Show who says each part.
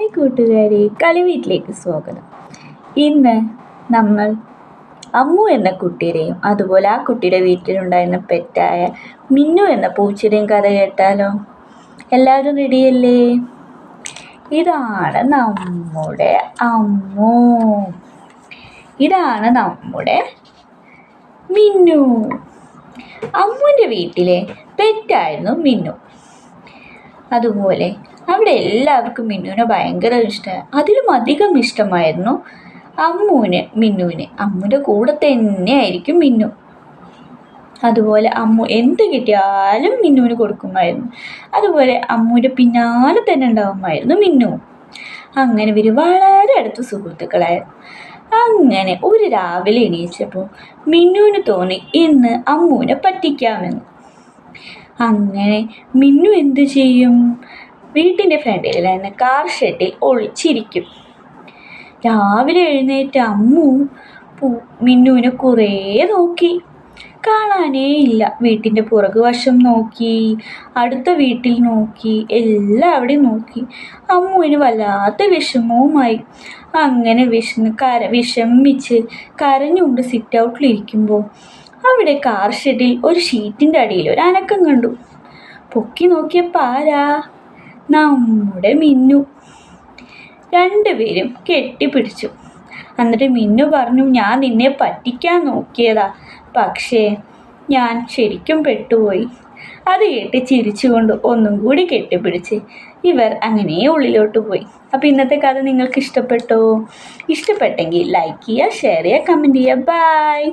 Speaker 1: Hi കൂട്ടുകാരെ, കളി വീട്ടിലേക്ക് സ്വാഗതം. ഇന്ന് നമ്മൾ അമ്മു എന്ന കുട്ടിയുടെയും അതുപോലെ ആ കുട്ടിയുടെ വീട്ടിലുണ്ടായിരുന്ന പെറ്റായ മിന്നു എന്ന പൂച്ചയുടെയും കഥ കേട്ടാലോ? എല്ലാവരും റെഡിയല്ലേ? ഇതാണ് നമ്മുടെ അമ്മു, ഇതാണ് നമ്മുടെ മിന്നു. അമ്മുവിൻ്റെ വീട്ടിലെ പെറ്റായിരുന്നു മിന്നു. അതുപോലെ അവിടെ എല്ലാവർക്കും മിന്നുവിനെ ഭയങ്കര ഇഷ്ടമായി. അതിലും അധികം ഇഷ്ടമായിരുന്നു മിന്നുവിന്. അമ്മുവിൻ്റെ കൂടെ തന്നെയായിരിക്കും മിന്നു. അതുപോലെ അമ്മു എന്ത് കിട്ടിയാലും മിന്നുവിന് കൊടുക്കുമായിരുന്നു. അതുപോലെ അമ്മുവിൻ്റെ പിന്നാലെ തന്നെ ഉണ്ടാകുമായിരുന്നു മിന്നു. അങ്ങനെ ഇവർ വളരെ അടുത്ത സുഹൃത്തുക്കളായിരുന്നു. അങ്ങനെ ഒരു രാവിലെ എണീച്ചപ്പോൾ മിന്നുവിന് തോന്നി ഇന്ന് അമ്മുവിനെ പറ്റിക്കാമെന്ന്. അങ്ങനെ മിന്നു എന്ത് ചെയ്യും? വീട്ടിൻ്റെ ഫ്രണ്ടിലായിരുന്ന കാർ ഷെഡിൽ ഒളിച്ചിരിക്കും. രാവിലെ എഴുന്നേറ്റ അമ്മു മിന്നുവിനെ കുറേ നോക്കി, കാണാനേ ഇല്ല. വീട്ടിൻ്റെ പുറകുവശം നോക്കി, അടുത്ത വീട്ടിൽ നോക്കി, എല്ലാവിടെയും നോക്കി. അമ്മുവിന് വല്ലാത്ത വിഷമവുമായി. അങ്ങനെ വിഷമിച്ച് കരഞ്ഞുകൊണ്ട് സിറ്റ് ഔട്ടിലിരിക്കുമ്പോൾ അവിടെ കാർ ഷെഡിൽ ഒരു ഷീറ്റിൻ്റെ അടിയിൽ ഒരു അനക്കം കണ്ടു. പൊക്കി നോക്കിയപ്പോൾ ആരാ? നമ്മുടെ മിന്നു. രണ്ടുപേരും കെട്ടിപ്പിടിച്ചു. എന്നിട്ട് മിന്നു പറഞ്ഞു, ഞാൻ നിന്നെ പറ്റിക്കാൻ നോക്കിയതാ, പക്ഷേ ഞാൻ ശരിക്കും പെട്ടുപോയി. അത് കേട്ട് ചിരിച്ചുകൊണ്ട് ഒന്നും കൂടി കെട്ടിപ്പിടിച്ച് ഇവർ അങ്ങനെ ഉള്ളിലോട്ട് പോയി. അപ്പോൾ ഇന്നത്തെ കഥ നിങ്ങൾക്ക് ഇഷ്ടപ്പെട്ടോ? ഇഷ്ടപ്പെട്ടെങ്കിൽ ലൈക്ക് ചെയ്യുക, ഷെയർ ചെയ്യുക, കമൻറ്റ് ചെയ്യുക. ബൈ.